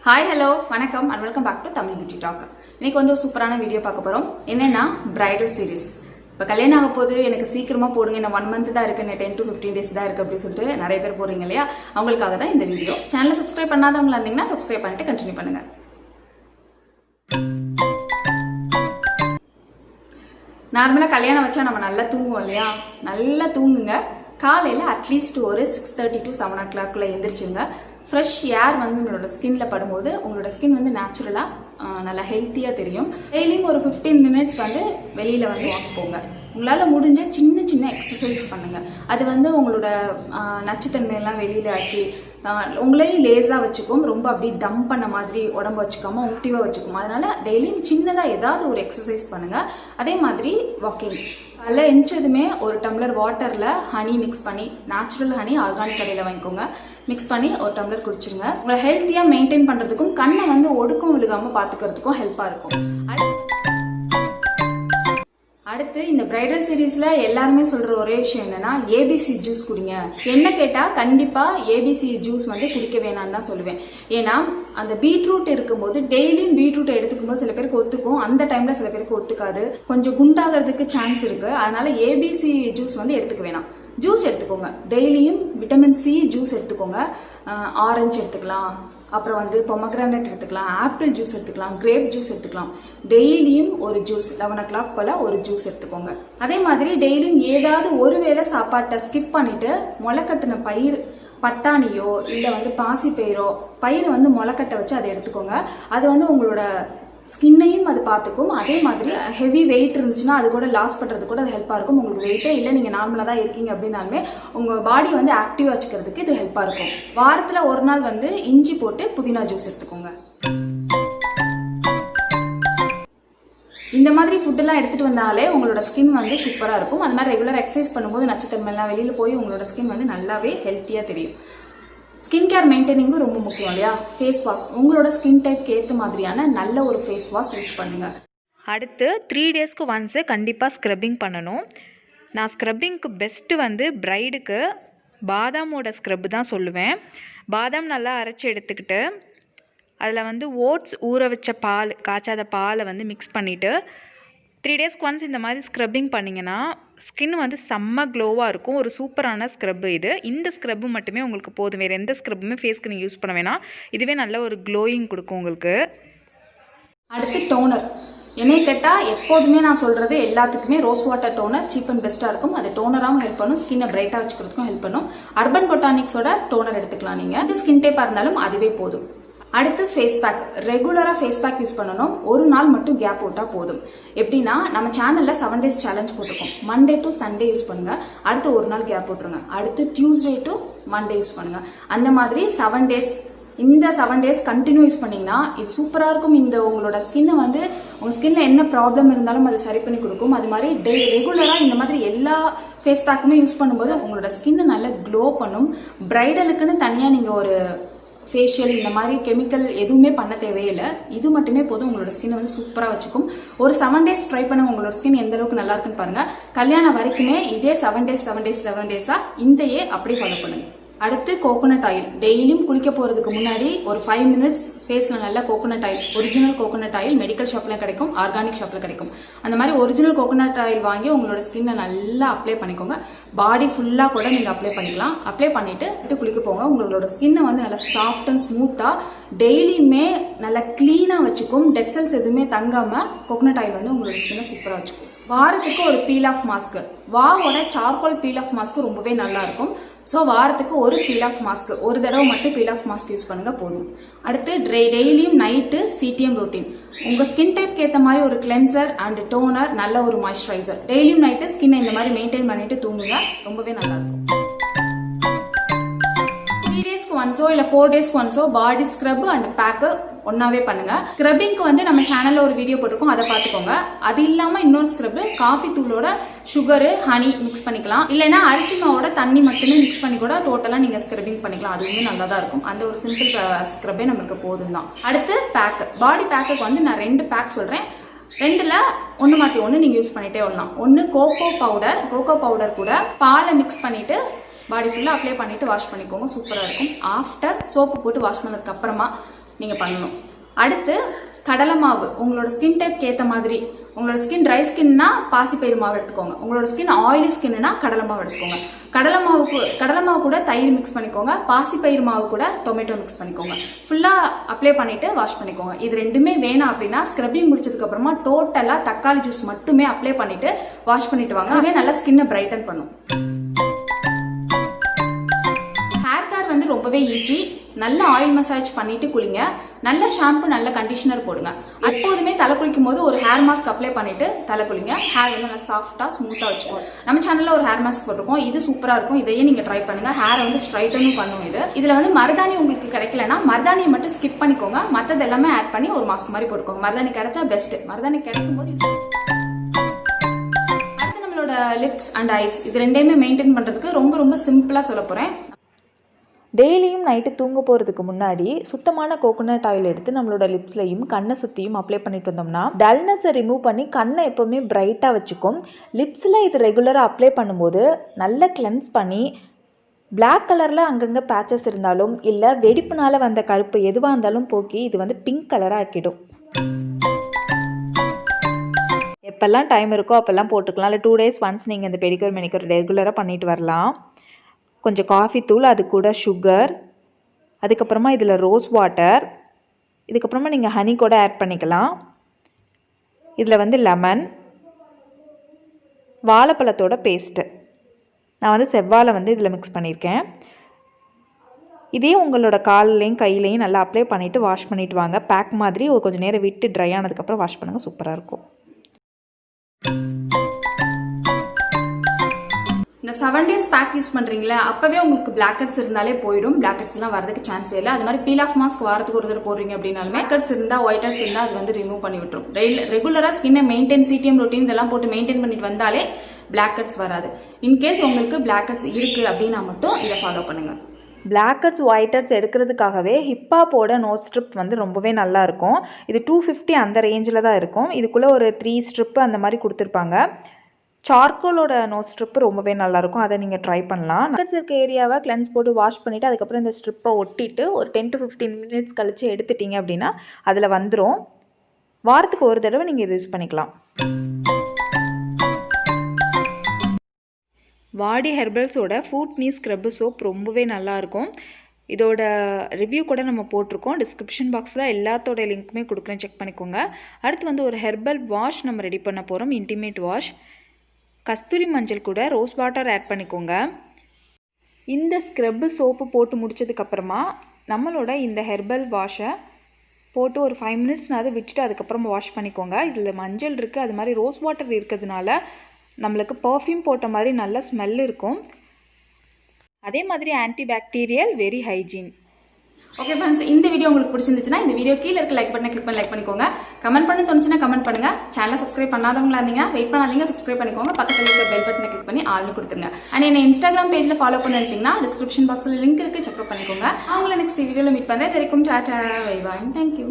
Hi hello வணக்கம் and welcome back to Tamil beauty talk. இன்றைக்கி வந்து ஒரு சூப்பரான வீடியோ பார்க்க போகிறோம். என்னென்னா பிரைடல் சீரிஸ். இப்போ கல்யாணம் ஆக போது எனக்கு சீக்கிரமாக போடுங்க, என்ன 1 month தான் இருக்குது, என்ன 10 to 15 days தான் இருக்குது அப்படின்னு சொல்லிட்டு நிறைய பேர் போடுறீங்க இல்லையா, அவங்களுக்காக தான் இந்த வீடியோ. சேனலை சப்ஸ்கிரைப் பண்ணாதவங்களா இருந்தீங்கன்னா சப்ஸ்கிரைப் பண்ணிட்டு கண்டினியூ பண்ணுங்கள். நார்மலாக கல்யாணம் வச்சா நம்ம நல்லா தூங்குவோம் இல்லையா, நல்லா தூங்குங்க. காலையில் அட்லீஸ்ட் ஒரு 6:30 to 7 o'clock எந்திரிச்சுங்க. ஃப்ரெஷ் ஏர் வந்து உங்களோட ஸ்கின்ல படும்போது உங்களோட ஸ்கின் வந்து நேச்சுரலாக நல்லா ஹெல்த்தியாக தெரியும். டெய்லியும் ஒரு 15 minutes வந்து வெளியில் வந்து வாக் போங்க. உங்களால் முடிஞ்ச சின்ன சின்ன எக்ஸசைஸ் பண்ணுங்கள். அது வந்து உங்களோட நச்சுத்தன்மையெல்லாம் வெளியில் ஆக்கி உங்களையும் லேஸாக வச்சுக்கும். ரொம்ப அப்படி டம்ப் பண்ண மாதிரி உடம்பு வச்சுக்காமல் ஆக்டிவாக வச்சுக்கும். அதனால் டெய்லியும் சின்னதாக ஏதாவது ஒரு எக்ஸசைஸ் பண்ணுங்கள். அதே மாதிரி வாக்கிங். அதில் எஞ்சதுமே ஒரு டம்ளர் வாட்டரில் ஹனி மிக்ஸ் பண்ணி, நேச்சுரல் ஹனி ஆர்கானிக் கடையில் வாங்கிக்கோங்க, மிக்ஸ் பண்ணி ஒரு டம்ளர் குடிச்சிருங்க. உங்களை ஹெல்த்தியாக மெயின்டைன் பண்ணுறதுக்கும் கண்ணை வந்து ஒடுக்கம் விழுகாமல் பார்த்துக்கிறதுக்கும் ஹெல்ப்பாக இருக்கும். அடுத்து இந்த பிரைடல் சீரீஸில் எல்லாருமே சொல்கிற ஒரே விஷயம் என்னென்னா ஏபிசி ஜூஸ் குடிங்க. என்ன கேட்டால் கண்டிப்பாக ஏபிசி ஜூஸ் வந்து குடிக்க வேணான்னு தான் சொல்லுவேன். ஏன்னா அந்த பீட்ரூட் இருக்கும்போது டெய்லியும் பீட்ரூட் எடுத்துக்கும் போது சில பேருக்கு ஒத்துக்கும், அந்த டைமில் சில பேருக்கு ஒத்துக்காது, கொஞ்சம் குண்டாகிறதுக்கு சான்ஸ் இருக்குது. அதனால் ஏபிசி ஜூஸ் வந்து எடுத்துக்க வேணாம். ஜூஸ் எடுத்துக்கோங்க. டெய்லியும் விட்டமின் சி ஜூஸ் எடுத்துக்கோங்க. ஆரஞ்சு எடுத்துக்கலாம், அப்புறம் வந்து பொமக்ரானட் எடுத்துக்கலாம், ஆப்பிள் ஜூஸ் எடுத்துக்கலாம், கிரேப் ஜூஸ் எடுத்துக்கலாம். டெய்லியும் ஒரு ஜூஸ் 11 o'clock போல் ஒரு ஜூஸ் எடுத்துக்கோங்க. அதே மாதிரி டெய்லியும் ஏதாவது ஒரு வேளை சாப்பாட்டை ஸ்கிப் பண்ணிவிட்டு முளைக்கட்டின பயிர், பட்டாணியோ இல்லை வந்து பாசி பயிரை வந்து முளைக்கட்டை வச்சு அதை எடுத்துக்கோங்க. அது வந்து உங்களோட ஸ்கின்னையும் அது பார்த்துக்கும். அதே மாதிரி ஹெவி வெயிட் இருந்துச்சுன்னா அது கூட லாஸ் பண்ணுறது கூட அது ஹெல்ப்பாக இருக்கும். உங்களுக்கு வெயிட்டே இல்லை, நீங்கள் நார்மலாக தான் இருக்கீங்க அப்படின்னாலுமே உங்கள் பாடியை வந்து ஆக்டிவாக வச்சுக்கிறதுக்கு இது ஹெல்ப்பாக இருக்கும். வாரத்தில் ஒரு நாள் வந்து இஞ்சி போட்டு புதினா ஜூஸ் எடுத்துக்கோங்க. இந்த மாதிரி ஃபுட்டெல்லாம் எடுத்துகிட்டு வந்தாலே உங்களோட ஸ்கின் வந்து சூப்பராக இருக்கும். அது மாதிரி ரெகுலர் எக்ஸசைஸ் பண்ணும்போது நச்சுத்தன்மைலாம் வெளியில் போய் உங்களோட ஸ்கின் வந்து நல்லாவே ஹெல்த்தியாக தெரியும். ஸ்கின் கேர் மெயின்டைனிங்கும் ரொம்ப முக்கியம் இல்லையா. ஃபேஸ் வாஷ் உங்களோட ஸ்கின் டைப்க்கு ஏற்ற மாதிரியான நல்ல ஒரு ஃபேஸ் வாஷ் யூஸ் பண்ணுங்கள். அடுத்து 3 daysக்கு ஒன்ஸு கண்டிப்பாக ஸ்க்ரப்பிங் பண்ணணும். நான் ஸ்க்ரப்பிங்க்கு பெஸ்ட்டு வந்து பிரைடுக்கு பாதாமோட ஸ்க்ரப்பு தான் சொல்லுவேன். பாதாம் நல்லா அரைச்சி எடுத்துக்கிட்டு அதில் வந்து ஓட்ஸ் ஊற வச்ச பால், காய்ச்சாத பாலை வந்து மிக்ஸ் பண்ணிவிட்டு 3 daysக்கு ஒன்ஸ் இந்த மாதிரி ஸ்க்ரப்பிங் பண்ணிங்கன்னா ஸ்கின் வந்து செம்ம க்ளோவாக இருக்கும். ஒரு சூப்பரான ஸ்க்ரப்பு இது. இந்த ஸ்க்ரப்பு மட்டுமே உங்களுக்கு போதும், வேறு எந்த ஸ்க்ரப்புமே ஃபேஸ்க்கு நீங்கள் யூஸ் பண்ண வேணாம். இதுவே நல்ல ஒரு க்ளோயிங் கொடுக்கும் உங்களுக்கு. அடுத்து டோனர். என்னை கேட்டால் எப்போதுமே நான் சொல்கிறது எல்லாத்துக்குமே rose water toner cheap and பெஸ்ட்டாக இருக்கும். அது டோனராகவும் ஹெல்ப் பண்ணும், ஸ்கின்னை பிரைட்டாக வச்சுக்கிறதுக்கும் ஹெல்ப் பண்ணும். அர்பன் பொட்டானிக்ஸோட டோனர் எடுத்துக்கலாம் நீங்கள். அது ஸ்கின் டைப்பாக இருந்தாலும் அதுவே போதும். அடுத்து ஃபேஸ் பேக். ரெகுலராக ஃபேஸ் பேக் யூஸ் பண்ணணும். ஒரு நாள் மட்டும் கேப் விட்டால் போதும். எப்படின்னா நம்ம சேனலில் 7 days சேலஞ்ச் போட்டிருக்கோம். மண்டே டு சண்டே யூஸ் பண்ணுங்கள், அடுத்து ஒரு நாள் கேப் விட்டுருங்க, அடுத்து டியூஸ்டே டு மண்டே யூஸ் பண்ணுங்கள். அந்த மாதிரி 7 days, இந்த 7 days கண்டினியூ யூஸ் பண்ணிங்கன்னா இது சூப்பராக இருக்கும். இந்த உங்களோட ஸ்கின்னை வந்து உங்கள் ஸ்கின்னில் என்ன ப்ராப்ளம் இருந்தாலும் அது சரி பண்ணி கொடுக்கும். அது மாதிரி ரெகுலராக இந்த மாதிரி எல்லா ஃபேஸ் பேக்குமே யூஸ் பண்ணும்போது உங்களோட ஸ்கின்னை நல்லா க்ளோ பண்ணும். பிரைடலுக்குன்னு தனியாக நீங்கள் ஒரு ஃபேஷியல் இந்த மாதிரி கெமிக்கல் எதுவுமே பண்ண தேவையில்லை. இது மட்டுமே போதும், உங்களோட ஸ்கின் வந்து சூப்பராக வச்சுக்கும். ஒரு 7 days ட்ரை பண்ணுங்க, உங்களோட ஸ்கின் எந்த அளவுக்கு நல்லா இருக்குன்னு பாருங்கள். கல்யாணம் வரைக்குமே இதே 7 days இதையே அப்படியே ஃபாலோ பண்ணுங்க. அடுத்து கோகோனட் ஆயில். டெய்லியும் குளிக்க போகிறதுக்கு முன்னாடி ஒரு 5 minutes ஃபேஸில் நல்லா coconut oil, original coconut oil medical ஷாப்பில் கிடைக்கும், ஆர்கானிக் ஷாப்பில் கிடைக்கும். அந்த மாதிரி ஒரிஜினல் கோகோனட் ஆயில் வாங்கி உங்களோட ஸ்கின்னை நல்லா அப்ளை பண்ணிக்கோங்க. பாடி ஃபுல்லாக கூட நீங்கள் அப்ளை பண்ணிக்கலாம். அப்ளை பண்ணிவிட்டு குளிக்க போங்க. உங்களோட ஸ்கின்னை வந்து நல்லா சாஃப்ட் அண்ட் ஸ்மூத்தாக டெய்லியுமே நல்லா க்ளீனாக வச்சுக்கும். டெட் செல்ஸ் எதுவுமே தங்காமல் கோகோனட் ஆயில் வந்து உங்களோட ஸ்கின்னை சூப்பராக வச்சுக்கும். வாரத்துக்கு ஒரு பீல் ஆஃப் மாஸ்க்கு, வாவோட சார்கோல் பீல் ஆஃப் மாஸ்க்கு ரொம்பவே நல்லாயிருக்கும். ஸோ வாரத்துக்கு ஒரு பீல் ஆஃப் மாஸ்க்கு, ஒரு தடவை மட்டும் பீல் ஆஃப் மாஸ்க் யூஸ் பண்ணுங்கள் போதும். அடுத்து டெய்லியும் நைட்டு சிடிஎம் ரொட்டீன். உங்கள் ஸ்கின் டைப்க்கு ஏற்ற மாதிரி ஒரு கிளென்சர் அண்ட் டோனர், நல்ல ஒரு மாய்ஸ்சரைசர். டெய்லியும் நைட்டு ஸ்கின்னை இந்த மாதிரி மெயின்டைன் பண்ணிட்டு தூங்குங்க, ரொம்பவே நல்லாயிருக்கும். 3 daysக்கு ஒன்ஸோ இல்லை 4 daysக்கு ஒன்ஸோ பாடி ஸ்க்ரப் அண்ட் பேக்கு ஒன்றாவே பண்ணுங்கள். ஸ்க்ரப்பிங்க்கு வந்து நம்ம சேனலில் ஒரு வீடியோ போட்டிருக்கோம், அதை பார்த்துக்கோங்க. அது இல்லாமல் இன்னொரு ஸ்க்ரப்பு காஃபி தூளோட சுகரு ஹனி மிக்ஸ் பண்ணிக்கலாம். இல்லைன்னா அரிசி மாவோட தண்ணி மட்டுமே மிக்ஸ் பண்ணி கூட டோட்டலாக நீங்கள் ஸ்க்ரப்பிங் பண்ணிக்கலாம். அதுவுமே நல்லா தான் இருக்கும். அந்த ஒரு சிம்பிள் ஸ்க்ரப்பே நமக்கு போதும் தான். அடுத்து பேக்கு. பாடி பேக்குக்கு வந்து நான் 2 பேக் சொல்கிறேன். 2ல் ஒன்று மாற்றி ஒன்று நீங்கள் யூஸ் பண்ணிகிட்டே வரலாம். ஒன்று கோகோ பவுடர் கூட பாலை மிக்ஸ் பண்ணிவிட்டு பாடி ஃபுல்லாக அப்ளை பண்ணிவிட்டு வாஷ் பண்ணிக்கோங்க, சூப்பராக இருக்கும். ஆஃப்டர் சோப்பு போட்டு வாஷ் பண்ணதுக்கப்புறமா நீங்கள் பண்ணணும். அடுத்து கடலை மாவு உங்களோட ஸ்கின் டைப்க்கு ஏற்ற மாதிரி. உங்களோட ஸ்கின் ட்ரை ஸ்கின்னா பாசிப்பயிறு மாவு எடுத்துக்கோங்க. உங்களோட ஸ்கின் ஆயிலி ஸ்கின்னா கடலை மாவு எடுத்துக்கோங்க. கடலை மாவு கூட தயிர் மிக்ஸ் பண்ணிக்கோங்க. பாசிப்பயிறு மாவு கூட டொமேட்டோ மிக்ஸ் பண்ணிக்கோங்க. ஃபுல்லாக அப்ளை பண்ணிவிட்டு வாஷ் பண்ணிக்கோங்க. இது ரெண்டுமே வேணாம் அப்படின்னா ஸ்க்ரப்பிங் முடிச்சதுக்கப்புறமா டோட்டலாக தக்காளி ஜூஸ் மட்டுமே அப்ளை பண்ணிவிட்டு வாஷ் பண்ணிட்டு வாங்க. அதுவே நல்லா ஸ்கின்னை பிரைட்டன் பண்ணும். ஹேர் கேர் வந்து ரொம்பவே ஈஸி. நல்ல ஆயில் மசாஜ் பண்ணிட்டு குளிங்க. நல்ல ஷாம்பு நல்ல கண்டிஷனர் போடுங்க. எப்போதுமே தலை குளிக்கும் போது ஒரு ஹேர் மாஸ்க் அப்ளை பண்ணிட்டு தலை குளிங்க. ஹேர் வந்து நல்லா சாஃப்டாக ஸ்மூத்தாக வச்சுக்கோங்க. நம்ம சேனலில் ஒரு ஹேர் மாஸ்க் போட்டிருக்கோம். இது சூப்பராக இருக்கும். இதையே நீங்கள் ட்ரை பண்ணுங்கள். ஹேரை வந்து ஸ்ட்ரைட்டனும் பண்ணும். இதில் வந்து மருதாணி உங்களுக்கு கிடைக்கலன்னா மருதாணியை மட்டும் ஸ்கிப் பண்ணிக்கோங்க. மற்றது எல்லாமே ஆட் பண்ணி ஒரு மாஸ்க் மாதிரி போட்டுக்கோங்க. மருதாணி கிடைச்சா பெஸ்ட்டு. மருதாணி கிடைக்கும் போது அடுத்து நம்மளோட லிப்ஸ் அண்ட் ஐஸ் இது ரெண்டையுமே மெயின்டைன் பண்ணுறதுக்கு ரொம்ப சிம்பிளாக சொல்ல போகிறேன். டெய்லியும் நைட்டு தூங்க போகிறதுக்கு முன்னாடி சுத்தமான கோகோனட் ஆயில் எடுத்து நம்மளோட லிப்ஸ்லையும் கண்ணை சுற்றியும் அப்ளை பண்ணிட்டு வந்தோம்னா டல்னஸை ரிமூவ் பண்ணி கண்ணை எப்போவுமே பிரைட்டாக வச்சுக்கும். லிப்ஸில் இது ரெகுலராக அப்ளை பண்ணும்போது நல்லா கிளென்ஸ் பண்ணி பிளாக் கலரில் அங்கங்கே பேச்சஸ் இருந்தாலும் இல்லை வெடிப்புனால் வந்த கருப்பு எதுவாக இருந்தாலும் போக்கி இது வந்து பிங்க் கலராக ஆக்கிடும். எப்போல்லாம் டைம் இருக்கோ அப்போல்லாம் போட்டுக்கலாம். இல்லை 2 days ஒன்ஸ் நீங்கள் இந்த பெடிக்யூர் மெனிக்யூர் ரெகுலராக பண்ணிட்டு வரலாம். கொஞ்சம் காஃபி தூள், அது கூட சுகர், அதுக்கப்புறமா இதில் ரோஸ் வாட்டர், இதுக்கப்புறமா நீங்கள் ஹனி கூட ஆட் பண்ணிக்கலாம். இதில் வந்து லெமன், வாழைப்பழத்தோட பேஸ்ட்டு, நான் வந்து செவ்வாழை வந்து இதில் மிக்ஸ் பண்ணியிருக்கேன். இதே உங்களோட கால்லையும் கையிலையும் நல்லா அப்ளை பண்ணிவிட்டு வாஷ் பண்ணிவிட்டு வாங்க. பேக் மாதிரி ஒரு கொஞ்சம் நேரம் விட்டு ட்ரை ஆனதுக்கப்புறம் வாஷ் பண்ணுங்கள். சூப்பராக இருக்கும். இந்த 7 days பேக் யூஸ் பண்ணுறீங்களா அப்போவே உங்களுக்கு பிளாக் ஹெட்ஸ் இருந்தாலே போயிடும். பிளாக் ஹெட்ஸ்லாம் வரதுக்கு சான்ஸே இல்லை. அது மாதிரி பீல் ஆஃப் மாஸ்க் வாரத்துக்கு ஒரு தடவை போடுறீங்க அப்படின்னாலுமே பிளாக் ஹெட்ஸ் இருந்தால் ஒயிட் ஹெட்ஸ் இருந்தால் அது வந்து ரிமூவ் பண்ணி விட்டுரும். ரெகுலராக ஸ்கின்னை மெயின்டைன் சிடிஎம் ரொட்டீன் இதெல்லாம் போட்டு மெயின்டைன் பண்ணிட்டு வந்தாலே பிளாக் ஹெட்ஸ் வராது. இன்கேஸ் உங்களுக்கு பிளாக் ஹெட்ஸ் இருக்குது அப்படின்னா மட்டும் இதை ஃபாலோ பண்ணுங்கள். பிளாக் ஹெட்ஸ் ஒயிட் ஹெட்ஸ் எடுக்கிறதுக்காகவே ஹிப்பாப்போட நோஸ் ஸ்ட்ரிப் வந்து ரொம்பவே நல்லாயிருக்கும். இது 250 அந்த ரேஞ்சில் தான் இருக்கும். இதுக்குள்ளே ஒரு 3 ஸ்ட்ரிப்பு அந்த மாதிரி கொடுத்துருப்பாங்க. சார்கோலோட நோஸ் ஸ்ட்ரிப்பு ரொம்பவே நல்லாயிருக்கும். அதை நீங்கள் ட்ரை பண்ணலாம். நக்கட்ஸ் இருக்க ஏரியாவை கிளென்ஸ் போட்டு வாஷ் பண்ணிவிட்டு அதுக்கப்புறம் இந்த ஸ்ட்ரிப்பை ஒட்டிட்டு ஒரு 10 to 15 minutes கழித்து எடுத்துட்டிங்க அப்படின்னா அதில் வந்துடும். வாரத்துக்கு ஒரு தடவை நீங்கள் இதை யூஸ் பண்ணிக்கலாம். வாடி ஹெர்பல்ஸோட ஃபுட் நீ ஸ்க்ரப்பு சோப் ரொம்பவே நல்லாயிருக்கும். இதோட ரிவ்யூ கூட நம்ம போட்டிருக்கோம். டிஸ்கிரிப்ஷன் பாக்ஸில் எல்லாத்தோட லிங்க்குமே கொடுக்குறேன், செக் பண்ணிக்கோங்க. அடுத்து வந்து ஒரு ஹெர்பல் வாஷ் நம்ம ரெடி பண்ண போகிறோம். Intimate wash. கஸ்தூரி மஞ்சள் கூட ரோஸ் வாட்டர் ஆட் பண்ணிக்கோங்க. இந்த ஸ்க்ரப்பு சோப்பு போட்டு முடிச்சதுக்கப்புறமா நம்மளோட இந்த ஹெர்பல் வாஷை போட்டு ஒரு 5 minutesனாவது விட்டுட்டு அதுக்கப்புறம் வாஷ் பண்ணிக்கோங்க. இதில் மஞ்சள் இருக்குது, அது மாதிரி ரோஸ் வாட்டர் இருக்கிறதுனால நம்மளுக்கு பர்ஃப்யூம் போட்ட மாதிரி நல்ல ஸ்மெல் இருக்கும். அதே மாதிரி anti bacterial, very hygiene. Okay friends, இந்த வீடியோ உங்களுக்கு பிடிச்சிருந்துச்சுன்னா இந்த வீடியோ கீழே இருக்க லைக் பட்டனை கிளிக் பண்ணி லைக் பண்ணிக்கோங்க. கமெண்ட் பண்ணி தோணுச்சுன்னா கமெண்ட் பண்ணுங்கள். சேனலை சப்ஸ்கிரைப் பண்ணாதவங்களா இருந்தீங்க வெயிட் பண்ணாதீங்க, சப்ஸ்கிரைப் பண்ணிக்கோங்க. பக்கத்தில் இருக்க பெல் பட்டனை கிளிக் பண்ணி ஆல்னு கொடுத்துருங்க. அண்ட் என்ன இன்ஸ்டாகிராம் பேஜில் ஃபாலோ பண்ண நினச்சிங்கன்னா டிஸ்கிரிப்ஷன் பாக்ஸில் லிங்க் இருக்குது, செக்அப் பண்ணிக்கோங்க. அவங்கள நெக்ஸ்ட் வீடியோவில் மீட் பண்ணுறேன். இது வரைக்கும் டாடா, பை பாய், தேங்க்யூ.